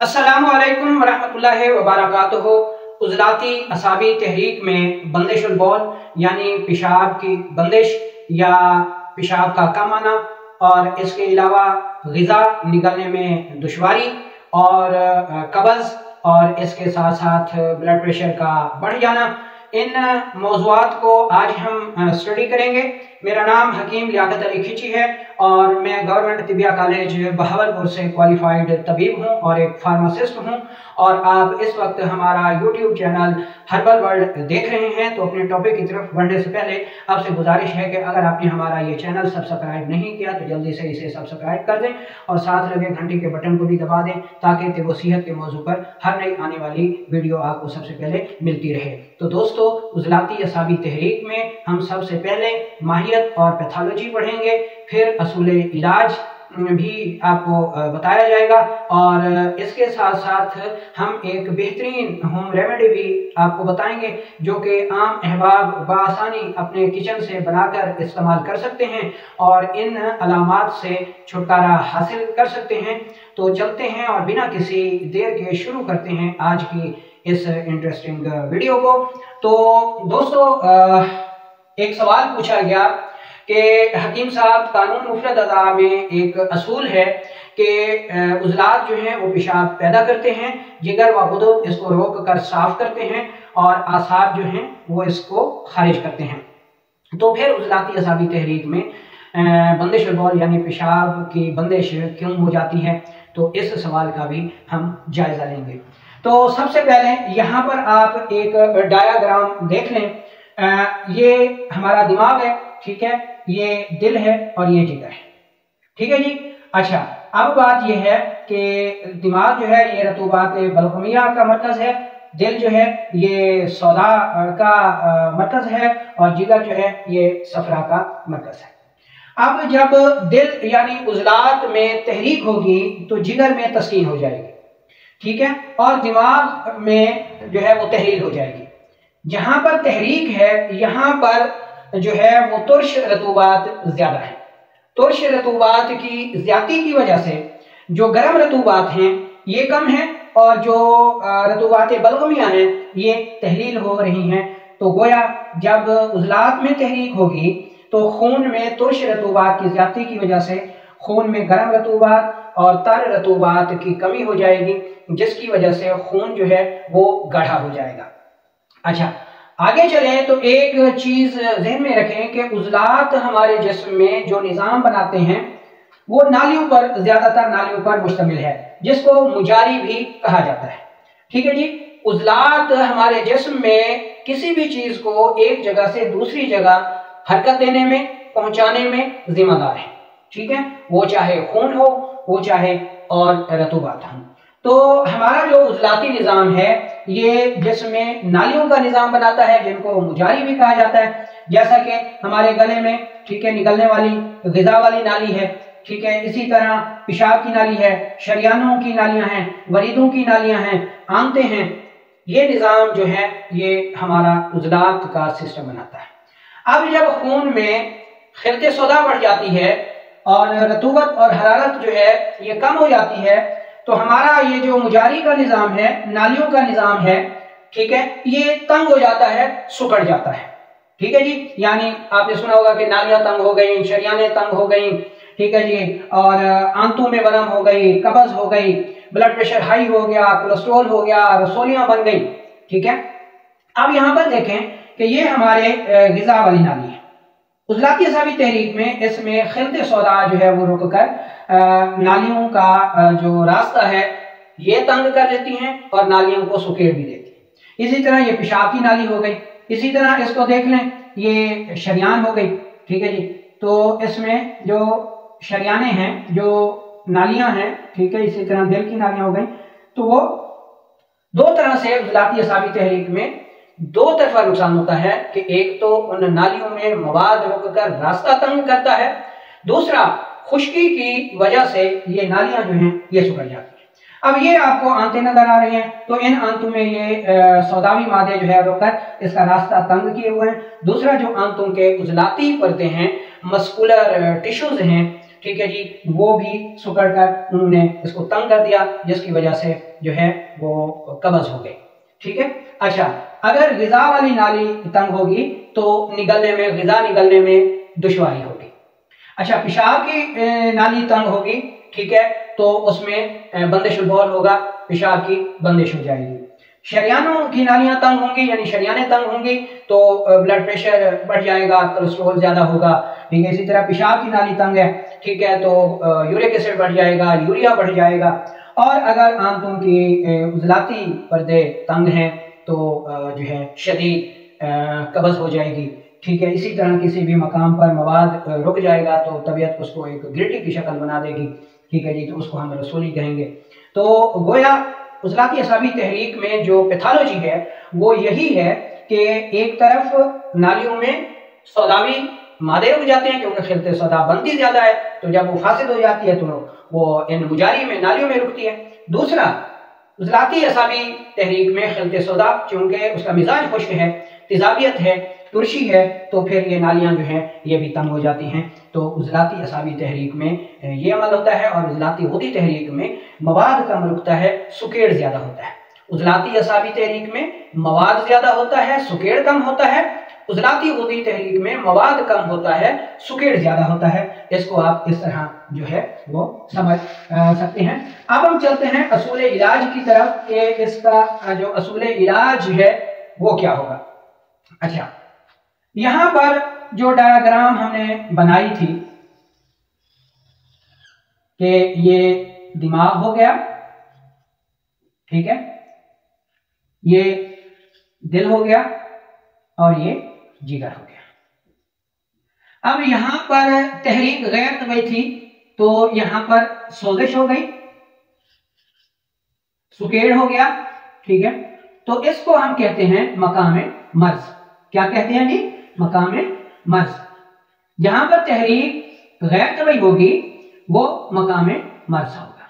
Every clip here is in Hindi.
अस्सलामु अलैकुम वरहमतुल्लाहि वबरकातुहू। उज़लाती असाबी तहरीक में बंदिशुल बौल यानी पेशाब की बंदिश या पेशाब का कम आना और इसके अलावा ग़िज़ा निकलने में दुश्वारी और कब्ज़ और इसके साथ साथ ब्लड प्रेशर का बढ़ जाना, इन मौज़ूआत को आज हम स्टडी करेंगे। मेरा नाम हकीम लियाकत अली खिची है और मैं गवर्नमेंट तिबिया कॉलेज बहावलपुर से क्वालिफाइड तबीब हूं और एक फार्मासिस्ट हूं। और आप इस वक्त हमारा यूट्यूब चैनल हर्बल वर्ल्ड देख रहे हैं। तो अपने टॉपिक की तरफ बढ़ने से पहले आपसे गुजारिश है कि अगर आपने हमारा ये चैनल सब्सक्राइब नहीं किया तो जल्दी से इसे सब्सक्राइब कर दें और साथ लगे घंटी के बटन को भी दबा दें ताकि तिब सेहत के मौजू पर हर नई आने वाली वीडियो आपको सबसे पहले मिलती रहे। तो दोस्तों, उज़लाती असाबी तहरीक में हम सबसे पहले माहियत और पैथोलॉजी पढ़ेंगे, फिर असूल इलाज भी आपको बताया जाएगा और इसके साथ साथ हम एक बेहतरीन होम रेमेडी भी आपको बताएंगे जो कि आम अहबाब बआसानी अपने किचन से बनाकर इस्तेमाल कर सकते हैं और इन अलामात से छुटकारा हासिल कर सकते हैं। तो चलते हैं और बिना किसी देर के शुरू करते हैं आज की इस इंटरेस्टिंग वीडियो को। तो दोस्तों, एक सवाल पूछा गया कि हकीम साहब, कानून मुफरद अज़ा में एक असूल है कि उज़लात जो हैं वो पेशाब पैदा करते हैं, जिगर व गुदुद इसको रोक कर साफ करते हैं और आसाब जो हैं वो इसको खारिज करते हैं। तो फिर उज़लाती असाबी तहरीक में बंदिश बौल यानी पेशाब की बंदिश क्यों हो जाती है, तो इस सवाल का भी हम जायजा लेंगे। तो सबसे पहले यहाँ पर आप एक डायाग्राम देख लें। ये हमारा दिमाग है, ठीक है, ये दिल है और ये जिगर है, ठीक है जी। अच्छा, अब बात यह है कि दिमाग जो है ये रतूबात बलगमिया का मरकज है, दिल जो है ये सौदा का मरकज है और जिगर जो है ये सफरा का मरकज है। अब जब दिल यानी उज़लात में तहरीक होगी तो जिगर में तस्कीन हो जाएगी, ठीक है, और दिमाग में जो है वो तहरील हो जाएगी। जहां पर तहरीक है यहाँ पर जो है वो तुर्श रतूबात ज्यादा है। तुर्श रतूबात की ज्यादती की वजह से जो गर्म रतूबात हैं ये कम है और जो रतूबात बलगमिया हैं ये तहरील हो रही हैं। तो गोया जब उज़लात में तहरीक होगी तो खून में तुर्श रतूबात की ज्यादती की वजह से खून में गर्म रतूबात और तर रतूबात की कमी हो जाएगी, जिसकी वजह से खून जो है वो गाढ़ा हो जाएगा। अच्छा, आगे चले तो एक चीज ज़हन में रखें कि उज़लात हमारे जिस्म में जो निज़ाम बनाते हैं वो नालियों पर, ज्यादातर नालियों पर मुश्तमिल है, जिसको मुजारी भी कहा जाता है, ठीक है जी। उज़लात हमारे जिस्म में किसी भी चीज को एक जगह से दूसरी जगह हरकत देने में, पहुंचाने में जिम्मेदार है, ठीक है, वो चाहे खून हो, वो चाहे और रतूबात हो। तो हमारा जो उज़लाती निज़ाम है ये जिसमें नालियों का निज़ाम बनाता है, जिनको मुजारी भी कहा जाता है। जैसा कि हमारे गले में, ठीक है, निकलने वाली ग़िज़ा वाली नाली है, ठीक है, इसी तरह पेशाब की नाली है, शरियानों की नालियां हैं, वरीदों की नालियां हैं, आंतें हैं। ये निज़ाम जो है ये हमारा उज़लात का सिस्टम बनाता है। अब जब खून में खिलते सौदा बढ़ जाती है और रतूबत और हरारत जो है ये कम हो जाती है तो हमारा ये जो मुजारी का निज़ाम है, नालियों का निज़ाम है, ठीक है, ये तंग हो जाता है, सुकड़ जाता है, ठीक है जी। यानी आपने सुना होगा कि नालियां तंग हो गई, शरियानें तंग हो गई, ठीक है जी, और आंतों में वरम हो गई, कब्ज हो गई, ब्लड प्रेशर हाई हो गया, कोलेस्ट्रॉल हो गया, रसोलियां बन गई, ठीक है। अब यहाँ पर देखें कि ये हमारे ग़िज़ा वाली नाली है। उज़लाती असाबी तहरीक में इसमें खिलते सौदा जो है वो रुक कर नालियों का जो रास्ता है ये तंग कर देती हैं और नालियों को सुकेड़ भी देती हैं। इसी तरह ये पेशाब की नाली हो गई, इसी तरह इसको देख लें, ये शरियान हो गई, ठीक है जी। तो इसमें जो शरियाने हैं, जो नालियां हैं, ठीक है, इसी तरह दिल की नालियां हो गई। तो वो दो तरह से उज़लाती असाबी तहरीक में दो तरफा नुकसान होता है कि एक तो उन नालियों में मवाद रुककर रास्ता तंग करता है, दूसरा खुश्की की वजह से ये नालियां जो हैं ये सुखड़ जाती हैं। अब ये आपको आंतें नजर आ रही हैं, तो इन आंतों में ये सौदावी मादे जो है रुककर इसका रास्ता तंग किए हुए हैं। दूसरा जो आंतों के उज़लाती परतें हैं, मस्कुलर टिश्यूज हैं, ठीक है जी, वो भी सुकड़ कर उन्होंने इसको तंग कर दिया, जिसकी वजह से जो है वो कब्ज हो गई। ठीक है। अच्छा, अगर ग़िज़ा वाली नाली तंग होगी तो निगलने में, ग़िज़ा निगलने में दुश्वारी होगी। अच्छा, पेशाब की नाली तंग होगी, ठीक है, तो उसमें बंदिशुल बौल होगा, पेशाब की बंदिश हो जाएगी। शरियानों की नालियां तंग होंगी, यानी शरियानें तंग होंगी, तो ब्लड प्रेशर बढ़ जाएगा, कोलेस्ट्रॉल ज्यादा होगा। ठीक है। इसी तरह पेशाब की नाली तंग है, ठीक है, तो यूरिक एसिड बढ़ जाएगा, यूरिया बढ़ जाएगा। और अगर आंतों की उजलाती पर्दे तंग हैं तो जो है शदीद कब्ज हो जाएगी। ठीक है। इसी तरह किसी भी मकाम पर मवाद रुक जाएगा तो तबीयत उसको एक ग्रिटी की शक्ल बना देगी। ठीक है जी, तो उसको हम रसूली कहेंगे। तो गोया उजलाती असाबी तहरीक में जो पैथोलॉजी है वो यही है कि एक तरफ नालियों में सौदावी मादे रुक जाते हैं क्योंकि खिलते सौदा बनती ज्यादा है, तो जब वो फासिद हो जाती है तो वो इन मुजारी में, नालियों में रुकती है। दूसरा, उजलाती असाबी तहरीक में खिलते सौदा चूंकि उसका मिजाज खुश्क है, तेजाबियत है, तुर्शी है, तो फिर ये नालियां जो हैं ये भी तंग हो जाती हैं। तो उजलाती असाबी तहरीक में ये अमल होता है। और उजलाती होती तहरीक में मवाद कम रुकता है, सुकेड़ ज्यादा होता है। उजलाती असाबी तहरीक में मवाद ज्यादा होता है, सुकेड़ कम होता है। उजलाती होती तहरीक में मवाद कम होता है, सुकेड़ ज्यादा होता है। इसको आप इस तरह जो है वो समझ सकते हैं। अब हम चलते हैं असूल इलाज की तरफ कि इसका जो असूल इलाज है वो क्या होगा। अच्छा, यहां पर जो डायग्राम हमने बनाई थी कि ये दिमाग हो गया, ठीक है, ये दिल हो गया और ये जिगर हो गया। अब यहां पर तहरीक गैर तबई थी तो यहां पर सोजिश हो गई, सुकेड़ हो गया। ठीक है। तो इसको हम कहते हैं मकाम मर्ज। क्या कहते हैं जी? मकाम मर्ज। जहां पर तहरीक गैर तबई होगी वो मकाम मर्ज होगा।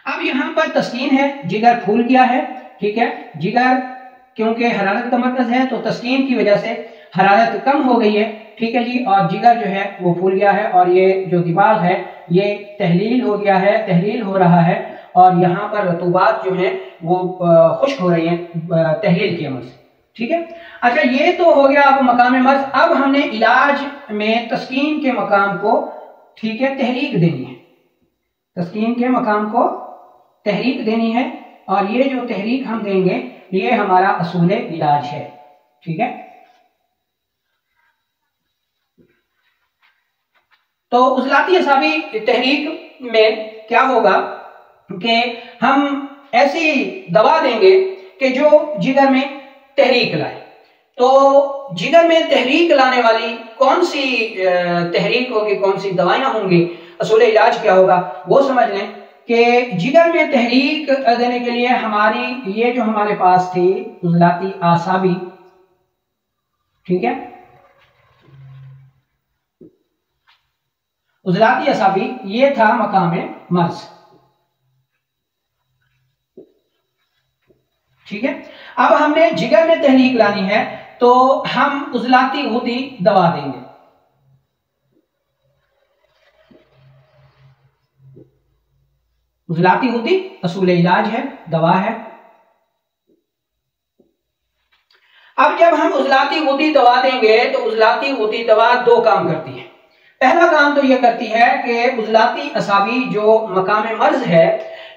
अब यहां पर तस्कीन है, जिगर फूल गया है। ठीक है। जिगर क्योंकि हरारत का मरकज है तो तस्कीन की वजह से हरारत कम हो गई है। ठीक है जी। और जिगर जो है वो फूल गया है और ये जो दिमाग है ये तहलील हो गया है, तहलील हो रहा है और यहाँ पर रतूबात जो है वो खुश्क हो रही है तहलील की अमल से। ठीक है। अच्छा, ये तो हो गया अब मकाम मर्ज। अब हमने इलाज में तस्कीन के मकाम को, ठीक है, तहरीक देनी है। तस्कीन के मकाम को तहरीक देनी है और ये जो तहरीक हम देंगे ये हमारा असूल इलाज है। ठीक है। तो उजलाती असाबी तहरीक में क्या होगा कि हम ऐसी दवा देंगे कि जो जिगर में तहरीक लाए। तो जिगर में तहरीक लाने वाली कौन सी तहरीक होगी, कौन सी दवाइयां होंगी, असूल इलाज क्या होगा वो समझ लें कि जिगर में तहरीक देने के लिए हमारी ये जो हमारे पास थी उजलाती आसाबी, ठीक है, उजलाती असाबी ये था मकाम मर्ज। ठीक है। अब हमने जिगर में तहरीक लानी है तो हम उजलाती हुदी दवा देंगे। उजलाती हुदी असूल इलाज है, दवा है। अब जब हम उजलाती हुदी दवा देंगे तो उजलाती हुदी दवा दो काम करती है। पहला काम तो यह करती है कि उजलाती असाबी जो मकाम मर्ज है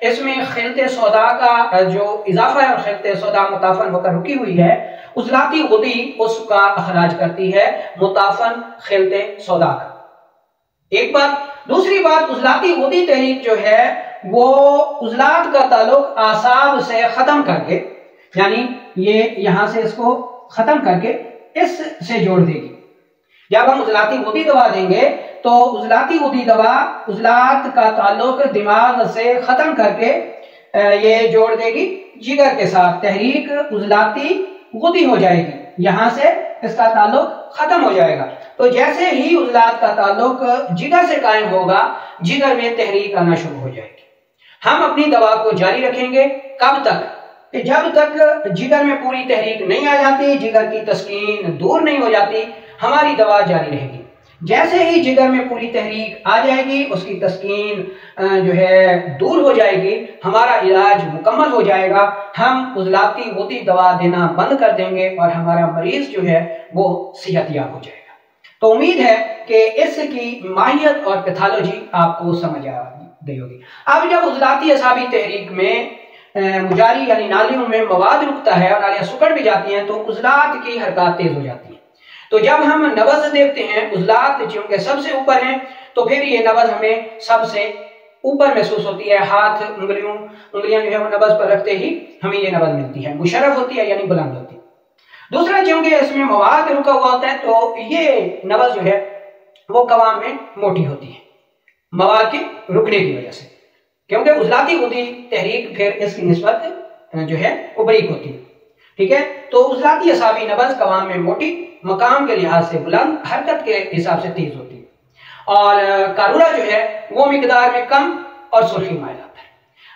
इसमें खिलते सौदा का जो इजाफा है और खिलते सौदा मुताफन होकर रुकी हुई है, उजलाती हुदी उसका अखराज करती है मुताफन खिलते सौदा का। एक बात। दूसरी बात, उजलाती हुदी तहरीक जो है वो उजलात का ताल्लुक आसाब से खत्म करके, यानी ये यहां से इसको खत्म करके इस से जोड़ देगी। जब हम उजलाती हुदी दवा देंगे तो उजलाती हुदी दवा उजलात का ताल्लुक दिमाग से खत्म करके ये जोड़ देगी जिगर के साथ। तहरीक उजलाती हुदी हो जाएगी, यहां से इसका ताल्लुक खत्म हो जाएगा। तो जैसे ही उजलात का ताल्लुक जिगर से कायम होगा, जिगर में तहरीक आना शुरू हो जाएगी। हम अपनी दवा को जारी रखेंगे कब तक? कि जब तक जिगर में पूरी तहरीक नहीं आ जाती, जिगर की तस्कीन दूर नहीं हो जाती, हमारी दवा जारी रहेगी। जैसे ही जिगर में पूरी तहरीक आ जाएगी, उसकी तस्कीन जो है दूर हो जाएगी, हमारा इलाज मुकम्मल हो जाएगा, हम उजलाती होती दवा देना बंद कर देंगे और हमारा मरीज जो है वो सेहतयाब हो जाएगा। तो उम्मीद है कि इसकी माहियत और पैथोलॉजी आपको समझ आ गई होगी। अब जब उजलाती असाबी तहरीक में मुजारी यानी नालियों में मवाद रुकता है और नालियां सुकड़ भी जाती हैं, तो उजलात की हरकत तेज हो जाती है। तो जब हम नब्ज देखते हैं, उजलात चूंकि सबसे ऊपर हैं, तो फिर ये नब्ज हमें सबसे ऊपर महसूस होती है। हाथ उंगलियां जो है वो नब्ज पर रखते ही हमें ये नब्ज मिलती है, मुशर्रफ होती है यानी बुलंद होती है। दूसरा, चूंकि इसमें मवाद रुका हुआ होता है, तो ये नब्ज जो है वो कवाम में मोटी होती है मवाद के रुकने की वजह से, क्योंकि उजलाती होती तहरीक फिर इसकी निस्बत जो है वो बरीक होती है। ठीक है, तो उजलाती असाबी नब्ज कवाम में मोटी, मकाम के लिहाज से बुलंद, हरकत के हिसाब से तेज होती है, और कारूरा जो है वो मिकदार में कम और सुर्खी माइल आता है।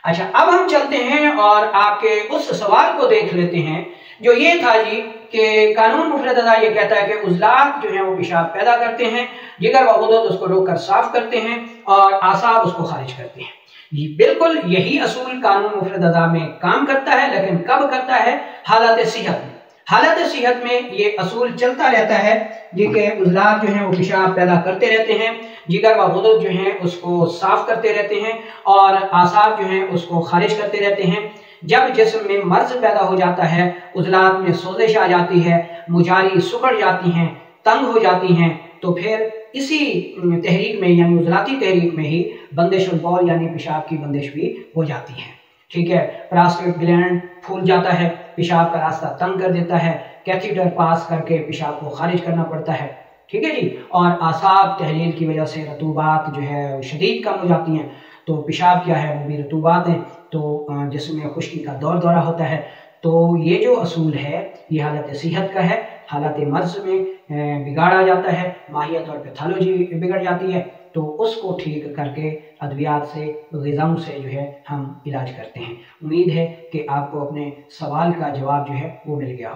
अच्छा, अब हम चलते हैं और आपके उस सवाल को देख लेते हैं जो ये था जी कि कानून मुफरद अज़ा ये कहता है कि उजलात जो है वो पेशाब पैदा करते हैं, जिगर व गुदद उसको रोककर साफ करते हैं और आसाब उसको खारिज करते हैं। जी बिल्कुल यही असूल कानून मुफरद अज़ा में काम करता है, लेकिन कब करता है? हालत सेहत में। हालत सेहत में ये असूल चलता रहता है जी कि उजलात जो हैं वो पेशाब पैदा करते रहते हैं, जिगर व गुदद जो हैं उसको साफ करते रहते हैं और आसाब जो हैं उसको खारिज करते रहते हैं। जब जिस्म में मर्ज पैदा हो जाता है, उजलात में सोजिश आ जाती है, मुजारी सुकड़ जाती हैं, तंग हो जाती हैं, तो फिर इसी तहरीक में यानी उजलाती तहरीक में ही बंदिश बौल यानी पेशाब की बंदिश भी हो जाती है। ठीक है, प्रोस्टेट ग्लैंड फूल जाता है, पेशाब का रास्ता तंग कर देता है, कैथीटर पास करके पेशाब को खारिज करना पड़ता है। ठीक है जी, और आसाब तहरीर की वजह से रतूबात जो है शदीद कम हो जाती हैं, तो पेशाब क्या है वो भी रतूबात हैं, तो जिसमें खुश्की का दौरा होता है। तो ये जो असूल है ये हालत सेहत का है, हालत मर्ज में बिगाड़ आ जाता है, माहियत और पैथोलॉजी बिगड़ जाती है, तो उसको ठीक करके अद्वियात से, ग़िज़ाओं से जो है हम इलाज करते हैं। उम्मीद है कि आपको अपने सवाल का जवाब जो है वो मिल गया।